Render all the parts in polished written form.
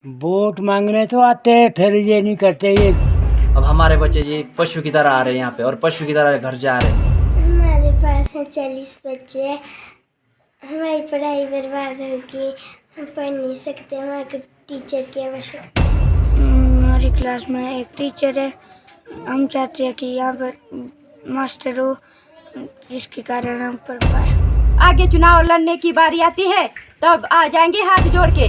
Vote मांगने तो आते हैं, फिर ये नहीं करते ये। अब हमारे बच्चे जी पशु की तरह आ रहे हैं यहाँ पे और पशु की तरह घर जा रहे हैं। हमारे पास है 40 बच्चे। हमारी पढ़ाई बर्बाद होगी, हम पढ़ नहीं सकते, हमारे को टीचर की आवश्यकता। हमारी क्लास में एक टीचर है, हम चाहते हैं कि यहाँ पर मास्टर हो जिसके कारण हम पढ़ पाए। आगे चुनाव लड़ने की बारी आती है तब आ जाएंगे हाथ जोड़ के।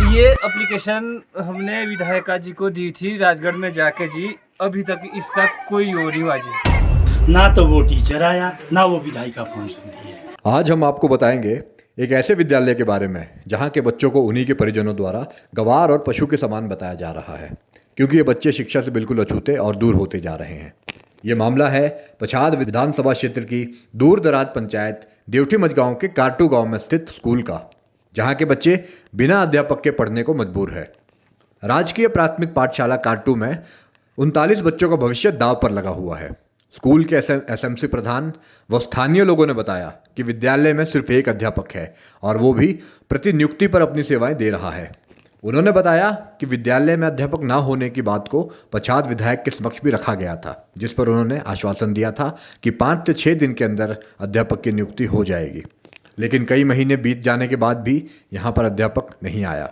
ये एप्लीकेशन हमने विधायिका जी को दी थी राजगढ़ में जाके जी, अभी तक इसका कोई और नहीं हुआ जी। ना तो वो टीचर आया, ना वो विधायिका फोन सुनती है। आज हम आपको बताएंगे एक ऐसे विद्यालय के बारे में जहां के बच्चों को उन्हीं के परिजनों द्वारा गंवार और पशु के समान बताया जा रहा है, क्योंकि ये बच्चे शिक्षा से बिल्कुल अछूते और दूर होते जा रहे हैं। ये मामला है पछाद विधानसभा क्षेत्र की दूर दराज पंचायत देवठी मझगांव के कारटू गांव में स्थित स्कूल का, जहां के बच्चे बिना अध्यापक के पढ़ने को मजबूर है। राजकीय प्राथमिक पाठशाला कारटू में 39 बच्चों का भविष्य दांव पर लगा हुआ है। स्कूल के एसएमसी प्रधान व स्थानीय लोगों ने बताया कि विद्यालय में सिर्फ एक अध्यापक है और वो भी प्रतिनियुक्ति पर अपनी सेवाएं दे रहा है। उन्होंने बताया कि विद्यालय में अध्यापक ना होने की बात को पछाद विधायक के समक्ष भी रखा गया था, जिस पर उन्होंने आश्वासन दिया था कि 5 से 6 दिन के अंदर अध्यापक की नियुक्ति हो जाएगी। लेकिन कई महीने बीत जाने के बाद भी यहाँ पर अध्यापक नहीं आया।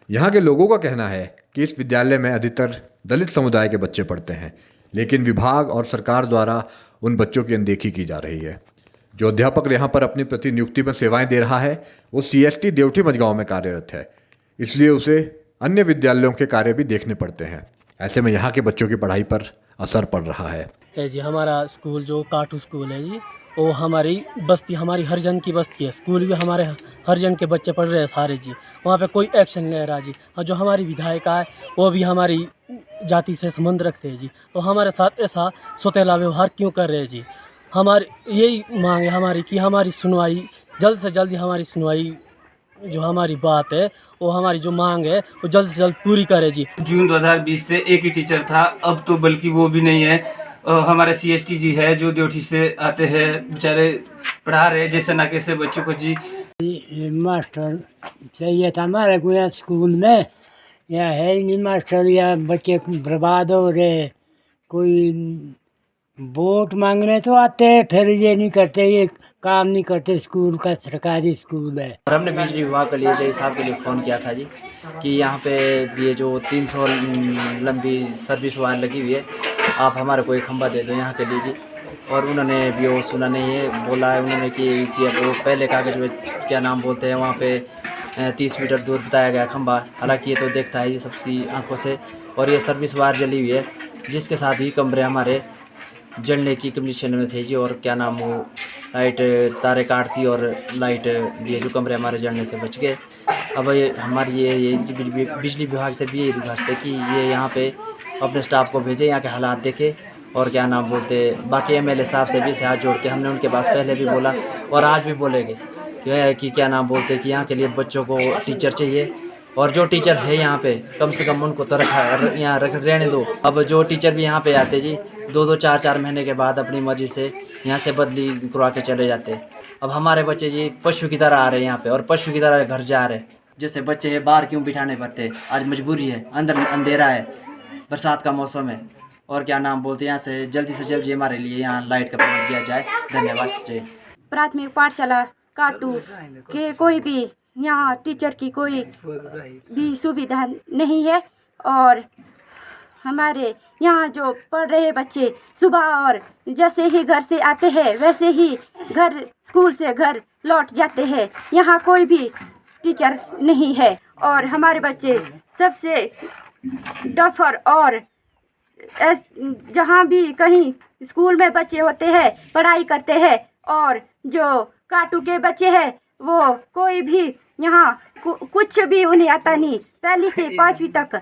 यहाँ के लोगों का कहना है कि इस विद्यालय में अधिकतर दलित समुदाय के बच्चे पढ़ते हैं, लेकिन विभाग और सरकार द्वारा उन बच्चों की अनदेखी की जा रही है। जो अध्यापक यहाँ पर अपनी प्रतिनियुक्ति में सेवाएं दे रहा है वो सीएसटी देवठी मझगांव में कार्यरत है, इसलिए उसे अन्य विद्यालयों के कार्य भी देखने पड़ते हैं। ऐसे में यहाँ के बच्चों की पढ़ाई पर असर पड़ रहा है जी। हमारा स्कूल जो काटू स्कूल है जी, वो हमारी बस्ती, हमारी हरिजन की बस्ती है। स्कूल भी हमारे हरिजन के बच्चे पढ़ रहे हैं सारे जी। वहाँ पे कोई एक्शन नहीं रहा जी। और जो हमारी विधायिका है वो भी हमारी जाति से संबंध रखते हैं जी, तो हमारे साथ ऐसा सौतेला व्यवहार क्यों कर रहे हैं जी। हमारी यही मांग है हमारी कि हमारी सुनवाई जल्द से जल्द, हमारी सुनवाई जो हमारी बात है वो हमारी जो मांग है वो जल्द से जल्द पूरी करे जी। जून 2020 से एक ही टीचर था, अब तो बल्कि वो भी नहीं है। हमारे सीएसटी जी है जो देवठी से आते हैं, बेचारे पढ़ा रहे जैसे ना कैसे बच्चों को जी। मास्टर चाहिए था हमारे को यहाँ स्कूल में, या है ही नहीं मास्टर, या बच्चे बर्बाद हो रहे। कोई वोट मांगने तो आते हैं, फिर ये नहीं करते, ये काम नहीं करते। स्कूल का सरकारी स्कूल है। और हमने बिजली विभाग के लिए जय साहब के लिए फ़ोन किया था जी कि यहाँ पे ये जो 300 लंबी सर्विस वायर लगी हुई है, आप हमारे को एक खंभा दे दो यहाँ के लिए जी। और उन्होंने भी वो सुना नहीं है, बोला है उन्होंने कि वो पहले कागज़ में क्या नाम बोलते हैं वहाँ पे 30 मीटर दूर बताया गया खंभा। हालांकि ये तो देखता है ये सबकी आंखों से। और ये सर्विस वायर जली हुई है, जिसके साथ ही कमरे हमारे जलने की कंडीशन में थे जी। और क्या नाम वो लाइट तारे काटती और लाइट ये जो कमरे हमारे जलने से बच गए। अब ये हमारी ये बिजली विभाग से भी यही रिक्वेस्ट है कि ये यहाँ पे अपने स्टाफ को भेजें, यहाँ के हालात देखें। और क्या नाम बोलते बाकी एमएलए साहब से भी हाथ जोड़ के हमने उनके पास पहले भी बोला और आज भी बोलेंगे कि क्या नाम बोलते कि यहाँ के लिए बच्चों को टीचर चाहिए। और जो टीचर है यहाँ पे कम से कम उनको तो यहाँ रहने दो। अब जो टीचर भी यहाँ पे आते जी 2-2, 4-4 महीने के बाद अपनी मर्जी से यहाँ से बदली करवा के चले जाते। अब हमारे बच्चे जी पशु की तरह आ रहे हैं यहाँ पे और पशु की तरह घर जा रहे। जैसे बच्चे हैं बाहर क्यों बिठाने पड़ते, आज मजबूरी है, अंदर अंधेरा है, बरसात का मौसम है। और क्या नाम बोलते यहाँ से जल्दी हमारे लिए यहाँ लाइट का प्रबंध किया जाए। धन्यवाद। जय। प्राथमिक पाठशाला काटू के कोई भी यहाँ टीचर की कोई भी सुविधा नहीं है। और हमारे यहाँ जो पढ़ रहे बच्चे सुबह और जैसे ही घर से आते हैं वैसे ही घर स्कूल से घर लौट जाते हैं। यहाँ कोई भी टीचर नहीं है। और हमारे बच्चे सबसे डफर और जहाँ भी कहीं स्कूल में बच्चे होते हैं पढ़ाई करते हैं। और जो काटू के बच्चे हैं वो कोई भी यहाँ कुछ भी उन्हें आता नहीं, पहली से 5वीं तक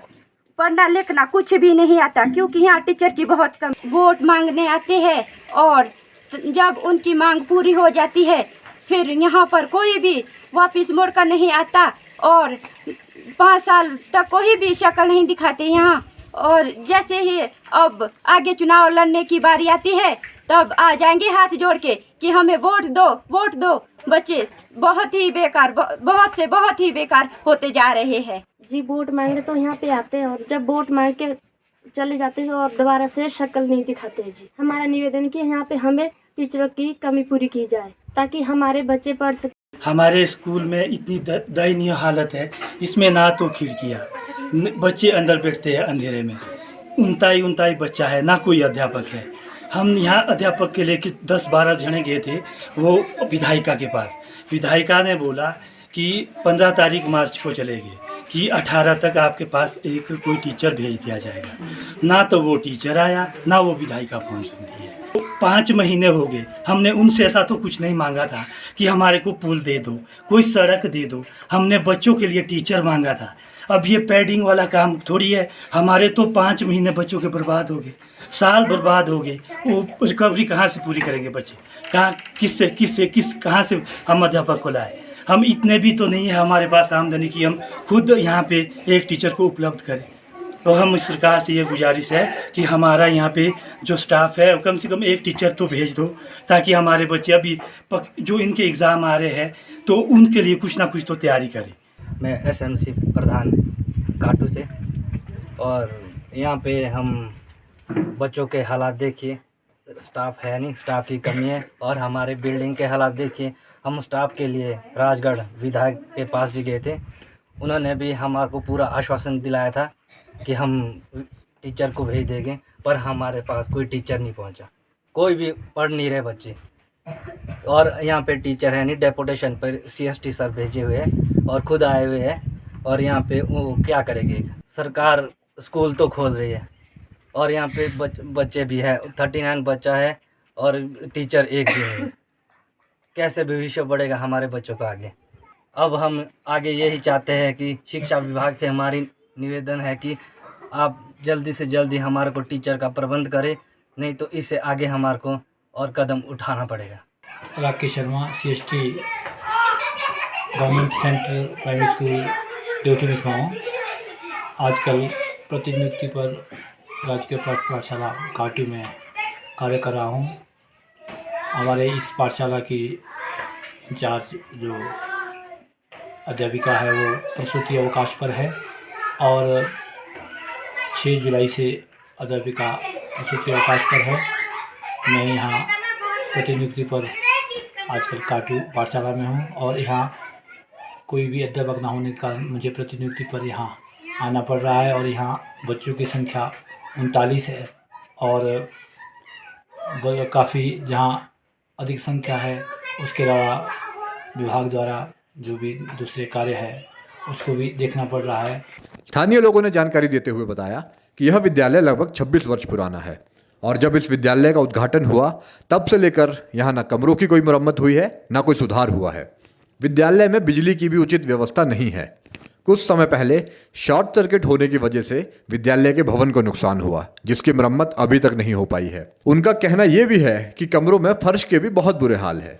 पढ़ना लिखना कुछ भी नहीं आता, क्योंकि यहाँ टीचर की बहुत कम। वोट मांगने आते हैं और जब उनकी मांग पूरी हो जाती है फिर यहाँ पर कोई भी वापस मुड़ कर नहीं आता और 5 साल तक कोई भी शक्ल नहीं दिखाते यहाँ। और जैसे ही अब आगे चुनाव लड़ने की बारी आती है तब आ जाएंगे हाथ जोड़ के कि हमें वोट दो, वोट दो। बच्चे बहुत ही बेकार, बहुत ही बेकार होते जा रहे हैं। जी वोट मांगने तो यहाँ पे आते हैं और जब वोट मांग के चले जाते हैं और दोबारा से शक्ल नहीं दिखाते हैं जी। हमारा निवेदन कि यहाँ पे हमें टीचरों की कमी पूरी की जाए ताकि हमारे बच्चे पढ़ सकें। हमारे स्कूल में इतनी दयनीय हालत है, इसमें ना तो खिड़कियाँ, बच्चे अंदर बैठते हैं अंधेरे में, उनताई बच्चा है, ना कोई अध्यापक है। हम यहाँ अध्यापक के लेके 10-12 जने गए थे वो विधायिका के पास। विधायिका ने बोला कि 15 तारीख मार्च को चलेंगे, कि 18 तक आपके पास एक कोई टीचर भेज दिया जाएगा। ना तो वो टीचर आया, ना वो विधायिका फोन सुनती है। 5 महीने हो गए, हमने उनसे ऐसा तो कुछ नहीं मांगा था कि हमारे को पुल दे दो, कोई सड़क दे दो। हमने बच्चों के लिए टीचर मांगा था। अब ये पैडिंग वाला काम थोड़ी है। हमारे तो 5 महीने बच्चों के बर्बाद हो गए, साल बर्बाद हो गए। वो रिकवरी कहाँ से पूरी करेंगे बच्चे? कहाँ से हम अध्यापक को लाए? हम इतने भी तो नहीं है हमारे पास आमदनी की हम खुद यहाँ पे एक टीचर को उपलब्ध करें। तो हम सरकार से ये गुजारिश है कि हमारा यहाँ पे जो स्टाफ है कम से कम एक टीचर तो भेज दो, ताकि हमारे बच्चे अभी जो इनके एग्ज़ाम आ रहे हैं तो उनके लिए कुछ ना कुछ तो तैयारी करें। मैं SMC प्रधान काटू से, और यहाँ पे हम बच्चों के हालात देखिए, स्टाफ है नहीं, स्टाफ की कमी है। और हमारे बिल्डिंग के हालात देखिए, हम स्टाफ के लिए राजगढ़ विधायक के पास भी गए थे। उन्होंने भी हमारे को पूरा आश्वासन दिलाया था कि हम टीचर को भेज देंगे, पर हमारे पास कोई टीचर नहीं पहुंचा। कोई भी पढ़ नहीं रहे बच्चे, और यहाँ पे टीचर है नहीं। डेपुटेशन पर CST सर भेजे हुए हैं और खुद आए हुए हैं, और यहाँ पे वो क्या करेंगे? सरकार स्कूल तो खोल रही है और यहाँ पे बच्चे भी है, 39 बच्चा है और टीचर एक भी है। कैसे भविष्य बढ़ेगा हमारे बच्चों का आगे? अब हम आगे यही चाहते हैं कि शिक्षा विभाग से हमारी निवेदन है कि आप जल्दी से जल्दी हमारे को टीचर का प्रबंध करें, नहीं तो इससे आगे हमारे को और कदम उठाना पड़ेगा। Rakesh Sharma, CST government central primary school duty में हूँ। आजकल प्रतिनियुक्ति पर राजकीय पाठशाला काटू में कार्य कर रहा हूँ। हमारे इस पाठशाला की इंचार्ज जो अध्यापिका है वो प्रसूति अवकाश पर है, और 6 जुलाई से अध्यापिका प्रसूति अवकाश पर है। मैं यहाँ प्रतिनियुक्ति पर आजकल काटू पाठशाला में हूँ, और यहाँ कोई भी अध्यापक ना होने के कारण मुझे प्रतिनियुक्ति पर यहाँ आना पड़ रहा है। और यहाँ बच्चों की संख्या 39 है, और काफ़ी जहाँ अधिक संख्या है उसके अलावा विभाग द्वारा जो भी दूसरे कार्य है उसको भी देखना पड़ रहा है। स्थानीय लोगों ने जानकारी देते हुए बताया कि यह विद्यालय लगभग 26 वर्ष पुराना है, और जब इस विद्यालय का उद्घाटन हुआ तब से लेकर यहाँ न कमरों की कोई मरम्मत हुई है, न कोई सुधार हुआ है। विद्यालय में बिजली की भी उचित व्यवस्था नहीं है। कुछ समय पहले शॉर्ट सर्किट होने की वजह से विद्यालय के भवन को नुकसान हुआ, जिसकी मरम्मत अभी तक नहीं हो पाई है। उनका कहना यह भी है कि कमरों में फर्श के भी बहुत बुरे हाल है।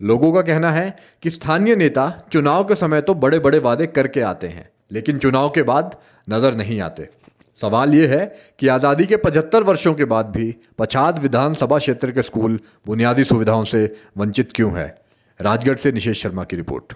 लोगों का कहना है कि स्थानीय नेता चुनाव के समय तो बड़े बड़े वादे करके आते हैं, लेकिन चुनाव के बाद नजर नहीं आते। सवाल ये है कि आज़ादी के 75 वर्षों के बाद भी पछाद विधानसभा क्षेत्र के स्कूल बुनियादी सुविधाओं से वंचित क्यों है। राजगढ़ से निशेष शर्मा की रिपोर्ट।